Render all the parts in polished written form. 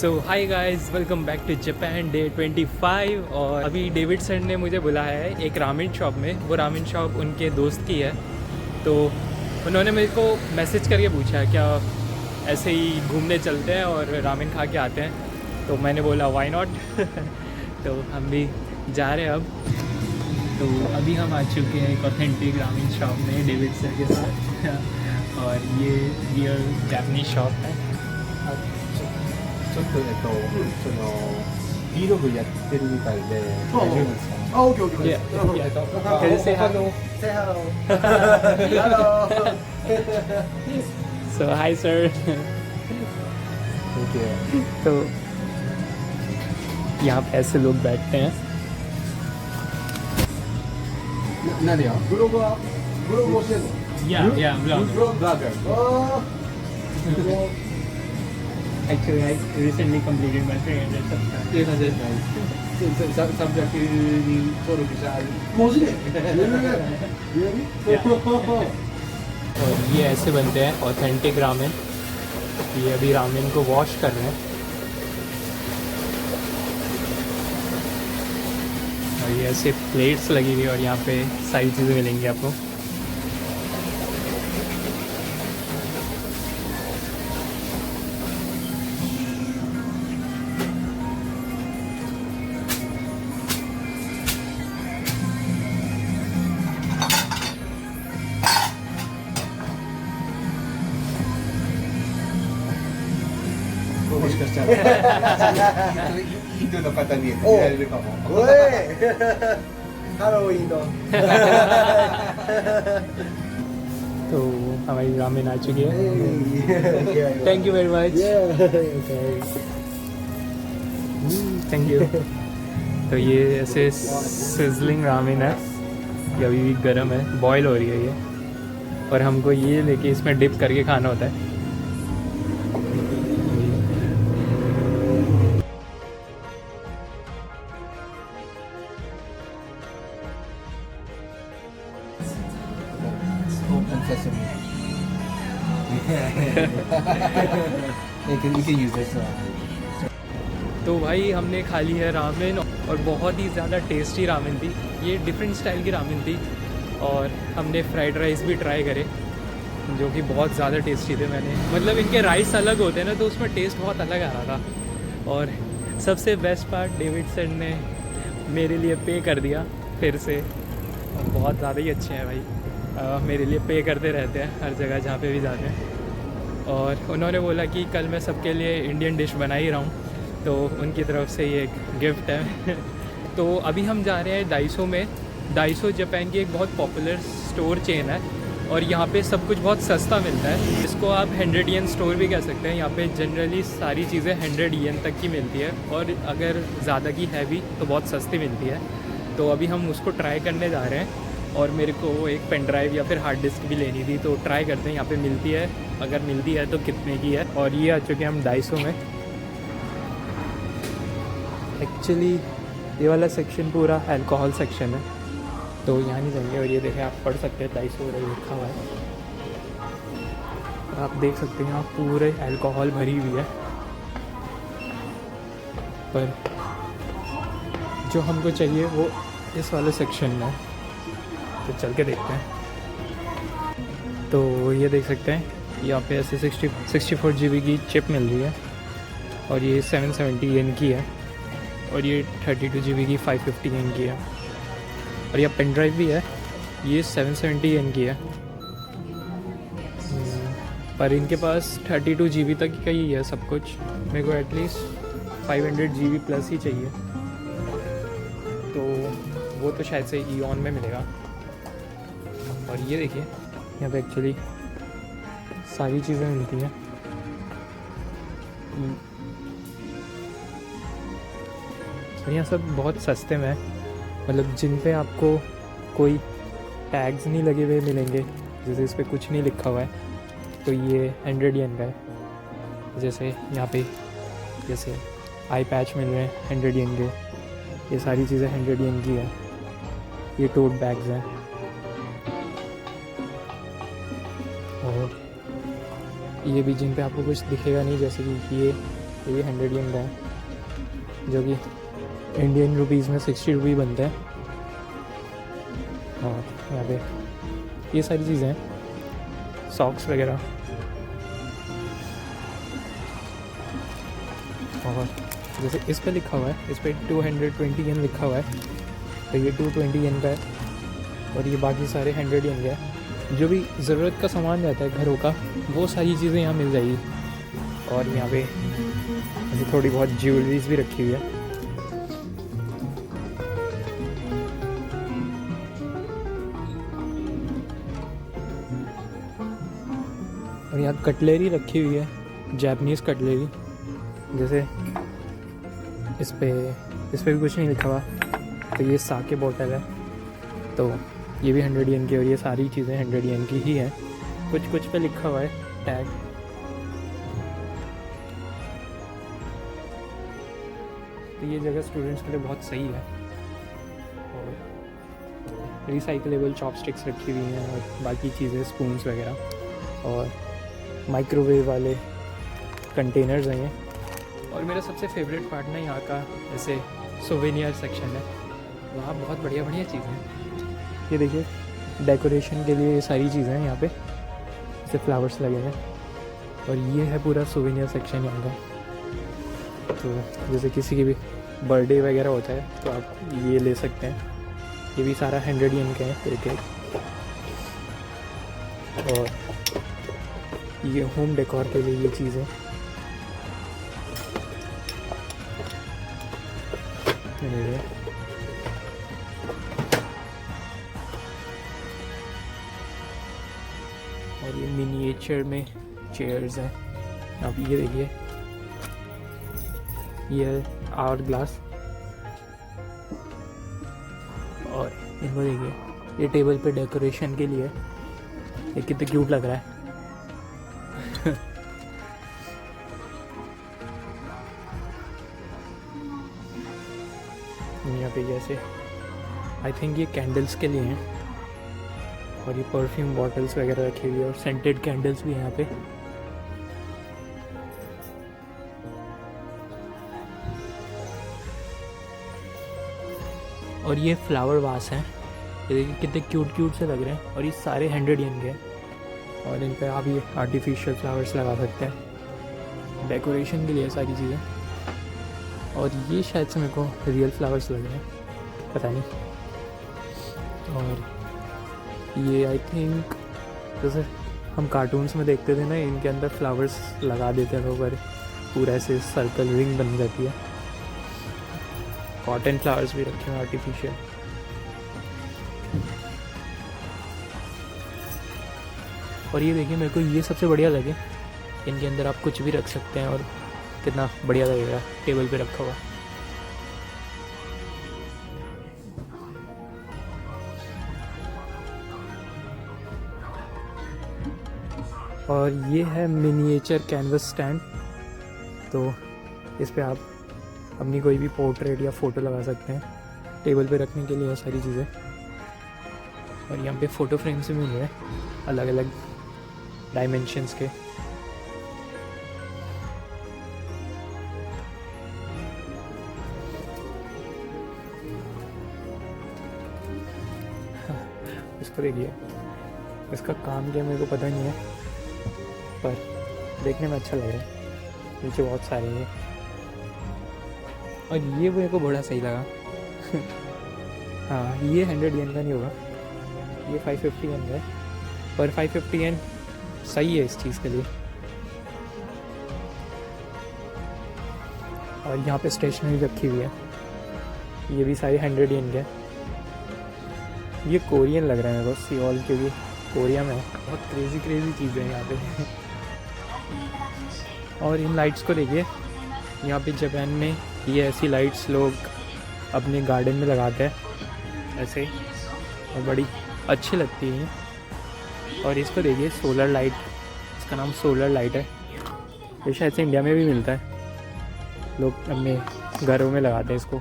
So hi guys, welcome back to Japan day 25। और अभी Davidson ने मुझे बुलाया है एक रामेन शॉप में। वो रामेन शॉप उनके दोस्त की है, तो उन्होंने मेरे को मैसेज करके पूछा क्या ऐसे ही घूमने चलते हैं और रामेन खा के आते हैं। तो मैंने बोला व्हाई नॉट। तो हम भी जा रहे हैं अब। तो अभी हम आ चुके हैं एक ऑथेंटिक रामेन शॉप में डेविडसन के साथ। और ये रियल जापानीज शॉप है। ちょっとその Vlog やってるみたいで大丈夫ですか？あ、オッケーオッケー。 Yeah. Can you say hi? Say hello. Hello. So hi sir. Thank you. तो यहाँ पे ऐसे लोग बैठते हैं। 何よ？ブログはブログをしてんの？ Yeah, vlog. ブログ。ブラガー。ああ。 Actually, I recently completed my 300 subscribers. 300人登録者ある。文字で。और ये ऐसे बनते हैं ऑथेंटिक रामेन। ये अभी रामेन को वॉश कर रहे हैं। और ये ऐसे प्लेट्स लगी हुई और यहाँ पे सारी चीज़ें मिलेंगी आपको।もしかしたらインドの方に見られるかも。おい。ハロウィンの。 तो हमारी रामेन आ चुकी है। Thank you very much. Thank you. तो ये ऐसे सिजलिंग रामेन है, ये अभी भी गर्म है, बॉईल हो रही है ये। और हमको ये लेके इसमें डिप करके खाना होता है। Open sesame. You can use this one. तो भाई हमने खा ली है रामेन और बहुत ही ज़्यादा टेस्टी रामेन थी। ये डिफरेंट स्टाइल की रामेन थी। और हमने फ्राइड राइस भी ट्राई करे जो कि बहुत ज़्यादा टेस्टी थे। मैंने मतलब इनके राइस अलग होते हैं ना, तो उसमें टेस्ट बहुत अलग आ रहा था। और सबसे बेस्ट पार्ट, डेविडसन ने मेरे लिए पे कर दिया फिर से। और बहुत ज़्यादा ही अच्छे हैं भाई, मेरे लिए पे करते रहते हैं हर जगह जहाँ पे भी जाते हैं। और उन्होंने बोला कि कल मैं सबके लिए इंडियन डिश बना ही रहा हूँ, तो उनकी तरफ से ये एक गिफ्ट है। तो अभी हम जा रहे हैं डाइसो में। डाइसो जापान की एक बहुत पॉपुलर स्टोर चेन है और यहाँ पे सब कुछ बहुत सस्ता मिलता है। इसको आप 100 येन स्टोर भी कह सकते हैं। यहाँ पे जनरली सारी चीज़ें 100 येन तक की मिलती है और अगर ज़्यादा की है भी तो बहुत सस्ती मिलती है। तो अभी हम उसको ट्राई करने जा रहे हैं। और मेरे को एक पेन ड्राइव या फिर हार्ड डिस्क भी लेनी थी, तो ट्राई करते हैं यहाँ पे मिलती है, अगर मिलती है तो कितने की है। और ये आ चुके हैं हम डाइसो में। एक्चुअली ये वाला सेक्शन पूरा अल्कोहल सेक्शन है, तो यहाँ नहीं जाएंगे। और ये देखें, आप पढ़ सकते हैं डाइसो लिखा हुआ है, आप देख सकते हैं यहाँ पूरे अल्कोहल भरी हुई है। पर जो हमको चाहिए वो इस वाले सेक्शन में है, तो चल के देखते हैं। तो ये देख सकते हैं यहाँ पे ऐसे 64 GB की चिप मिल रही है और ये 770 येन की है। और ये 32 GB की 550 येन की है। और यह पेन ड्राइव भी है, ये 770 येन की है। पर इनके पास 32 GB तक का ही है सब कुछ। मेरे को एटलीस्ट 500 GB प्लस ही चाहिए, तो वो तो शायद से ईऑन में मिलेगा। और ये देखिए, यहाँ पे एक्चुअली सारी चीज़ें मिलती हैं। और यहाँ सब बहुत सस्ते में है, मतलब जिन पे आपको कोई टैग्स नहीं लगे हुए मिलेंगे, जैसे इस पर कुछ नहीं लिखा हुआ है, तो ये 100 येन का है। जैसे यहाँ पे जैसे आई पैच मिल रहे हैं 100 येन के, ये सारी चीज़ें 100 येन की है। ये टोट बैग्स हैं। और ये भी जिन पे आपको कुछ दिखेगा नहीं, जैसे कि ये ये 100 yen का है, जो कि इंडियन रुपीज़ में 60 रुपये बनता है। और यहाँ पे ये सारी चीज़ें हैं, सॉक्स वगैरह। और जैसे इस पे लिखा हुआ है, इस पे 220 yen लिखा हुआ है, तो ये 220 yen का है। और ये बाकी सारे 100 yen का है। जो भी ज़रूरत का सामान रहता है घरों का, वो सारी चीज़ें यहाँ मिल जाएगी। और यहाँ पे अभी थोड़ी बहुत ज्वेलरीज भी रखी हुई है। और यहाँ कटलेरी रखी हुई है, जापानीज़ कटलेरी। जैसे इस पे भी कुछ नहीं लिखा हुआ, तो ये साके बॉटल है, तो ये भी 100 yen की। और ये सारी चीज़ें 100 yen की ही हैं। कुछ पे लिखा हुआ है टैग। तो ये जगह स्टूडेंट्स के लिए बहुत सही है। और रिसाइकलेबल चॉपस्टिक्स रखी हुई हैं और बाकी चीज़ें, स्पून्स वगैरह, और माइक्रोवेव वाले कंटेनर्स हैं ये। और मेरा सबसे फेवरेट पार्ट ना यहाँ का ऐसे सोवेनियर सेक्शन है, वहाँ बहुत बढ़िया बढ़िया चीज़ें हैं। ये देखिए, डेकोरेशन के लिए ये सारी चीज़ें हैं यहाँ पे, जैसे फ्लावर्स लगे हैं। और ये है पूरा सोवेनियर सेक्शन यहाँ का। तो जैसे किसी की भी बर्थडे वगैरह होता है तो आप ये ले सकते हैं। ये भी सारा 100 yen के हैं एक। और ये होम डेकोर के लिए ये चीज़ें, और ये मिनिएचर में चेयर्स हैं। आप ये देखिए, ये आवर ग्लास। और इनको देखिए, ये टेबल पे डेकोरेशन के लिए, ये कितने क्यूट लग रहा है। यहाँ पे जैसे आई थिंक ये कैंडल्स के लिए हैं। और ये परफ्यूम बॉटल्स वगैरह रखी हुई है, और सेंटेड कैंडल्स भी हैं यहाँ पे। और ये फ्लावर वास हैं, ये देखिए कितने क्यूट से लग रहे हैं। और ये सारे 100 yen के हैं। और इन पर आप ये आर्टिफिशियल फ्लावर्स लगा सकते हैं, डेकोरेशन के लिए सारी चीज़ें। और ये शायद से मेरे को रियल फ्लावर्स लग रहे हैं, पता नहीं। और ये आई थिंक जैसे हम कार्टून्स में देखते थे ना, इनके अंदर फ्लावर्स लगा देते हैं ऊपर, पूरा ऐसे सर्कल रिंग बन जाती है। कॉटन फ्लावर्स भी रखे हैं आर्टिफिशियल। और ये देखिए, मेरे को ये सबसे बढ़िया लगे, इनके अंदर आप कुछ भी रख सकते हैं और कितना बढ़िया लगेगा टेबल पे रखा हुआ। और ये है मिनिएचर कैनवस स्टैंड, तो इस पे आप अपनी कोई भी पोर्ट्रेट या फ़ोटो लगा सकते हैं, टेबल पे रखने के लिए ये सारी चीज़ें। और यहाँ पे फ़ोटो फ्रेम्स भी मिल रहे हैं अलग अलग डायमेंशंस के। इसको देखिए, इसका काम क्या मेरे को पता नहीं है, पर देखने में अच्छा लग रहा है। नीचे बहुत सारे हैं, और ये मेरे को बड़ा सही लगा। हाँ, ये 100 yen का नहीं होगा, ये 550 yen का है, पर 550 yen सही है इस चीज़ के लिए। और यहाँ पे स्टेशनरी रखी हुई है, ये भी सारी 100 yen के है। ये कोरियन लग रहा है मेरे को, सियोल, क्योंकि कोरिया में बहुत क्रेज़ी चीज़ें हैं यहाँ पे। और इन लाइट्स को देखिए, यहाँ पे जापान में ये ऐसी लाइट्स लोग अपने गार्डन में लगाते हैं ऐसे, और बड़ी अच्छी लगती है। और इसको देखिए, सोलर लाइट, इसका नाम सोलर लाइट है। ये शायद से इंडिया में भी मिलता है, लोग अपने घरों में लगाते हैं इसको।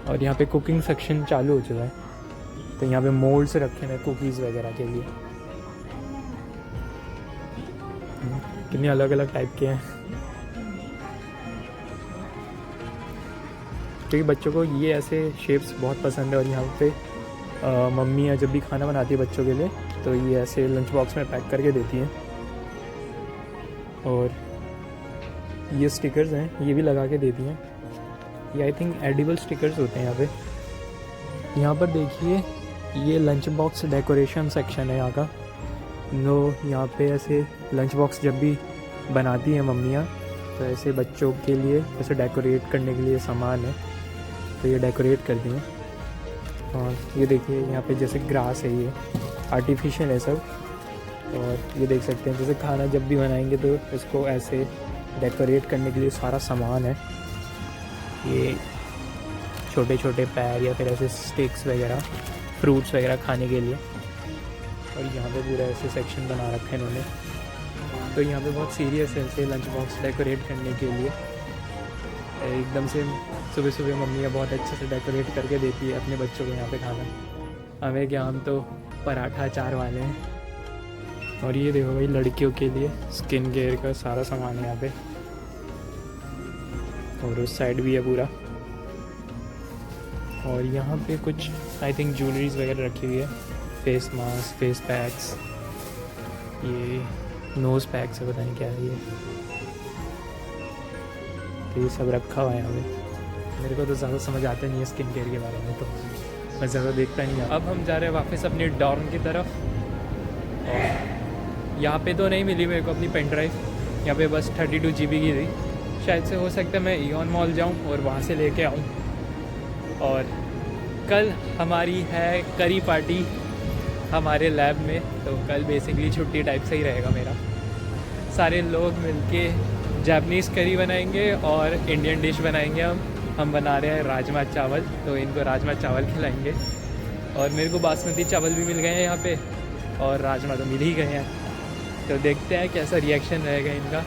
और यहाँ पे कुकिंग सेक्शन चालू हो चुका है, तो यहाँ पे मोल्ड्स रखे हैं कुकीज़ वगैरह के लिए। कितने अलग अलग टाइप के हैं। क्योंकि बच्चों को ये ऐसे शेप्स बहुत पसंद है। और यहाँ पे मम्मियाँ जब भी खाना बनाती है बच्चों के लिए तो ये ऐसे लंच बॉक्स में पैक करके देती हैं। और ये स्टिकर्स हैं, ये भी लगा के देती हैं। ये आई थिंक एडिबल स्टिकर्स होते हैं यहाँ पे। यहाँ पर देखिए ये लंच बॉक्स डेकोरेशन सेक्शन है यहाँ का। यहाँ पे ऐसे लंच बॉक्स जब भी बनाती हैं मम्मियाँ तो ऐसे बच्चों के लिए ऐसे डेकोरेट करने के लिए सामान है, तो ये डेकोरेट कर दिए। और ये देखिए यहाँ पे जैसे ग्रास है, ये आर्टिफिशियल है सब। और ये देख सकते हैं जैसे खाना जब भी बनाएंगे तो इसको ऐसे डेकोरेट करने के लिए सारा सामान है। ये छोटे छोटे पैर या फिर ऐसे स्टिक्स वगैरह, फ्रूट्स वगैरह खाने के लिए। और यहाँ पे पूरा ऐसे सेक्शन बना रखा है इन्होंने। तो यहाँ पे बहुत सीरियस है ऐसे लंच बॉक्स डेकोरेट करने के लिए। एकदम से सुबह सुबह मम्मियाँ बहुत अच्छे से डेकोरेट करके देती है अपने बच्चों को यहाँ पे खाना। हमें क्या, हम तो पराठा अचार वाले हैं। और ये देखो भाई लड़कियों के लिए स्किन केयर का सारा सामान है यहाँ पे। और उस साइड भी है पूरा। और यहाँ पे कुछ आई थिंक ज्वेलरीज वगैरह रखी हुई है, फेस मास्क, फेस पैक्स, ये नोज़ पैक्स है, पता नहीं क्या है ये। तो ये सब रखा हुआ है यहाँ पे। मेरे को तो ज़्यादा समझ आता नहीं है स्किन केयर के बारे में, तो मैं ज़्यादा देखता नहीं हूँ। अब हम जा रहे हैं वापस अपने डॉर्म की तरफ। और यहाँ पे तो नहीं मिली मेरे को अपनी पेन ड्राइव, यहाँ पे बस 32 GB की थी। शायद से हो सकता है मैं इयॉन मॉल जाऊँ और वहाँ से लेके आऊँ। और कल हमारी है करी पार्टी हमारे लैब में, तो कल बेसिकली छुट्टी टाइप से ही रहेगा मेरा। सारे लोग मिलके जापानीज़ करी बनाएंगे और इंडियन डिश बनाएंगे। हम बना रहे हैं राजमा चावल, तो इनको राजमा चावल खिलाएंगे। और मेरे को बासमती चावल भी मिल गए हैं यहाँ पे, और राजमा तो मिल ही गए हैं। तो देखते हैं कैसा रिएक्शन रहेगा इनका।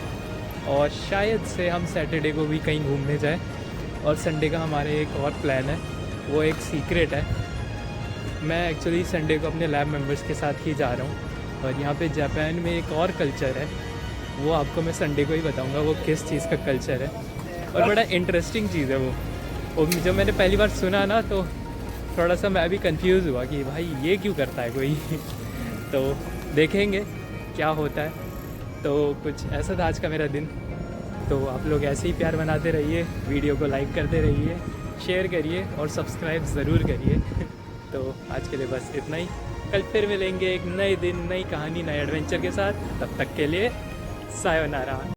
और शायद से हम सैटरडे को भी कहीं घूमने जाएं। और संडे का हमारे एक और प्लान है, वो एक सीक्रेट है। मैं एक्चुअली संडे को अपने लैब मेंबर्स के साथ ही जा रहा हूँ। और यहाँ पे जापान में एक और कल्चर है, वो आपको मैं संडे को ही बताऊँगा वो किस चीज़ का कल्चर है। और बड़ा इंटरेस्टिंग चीज़ है वो। और जब मैंने पहली बार सुना ना तो थोड़ा सा मैं भी कंफ्यूज हुआ कि भाई ये क्यों करता है कोई। तो देखेंगे क्या होता है। तो कुछ ऐसा था आज का मेरा दिन। तो आप लोग ऐसे ही प्यार बनाते रहिए, वीडियो को लाइक करते रहिए, शेयर करिए और सब्सक्राइब ज़रूर करिए। तो आज के लिए बस इतना ही। कल फिर मिलेंगे एक नए दिन, नई कहानी, नए एडवेंचर के साथ। तब तक के लिए सायोनारा।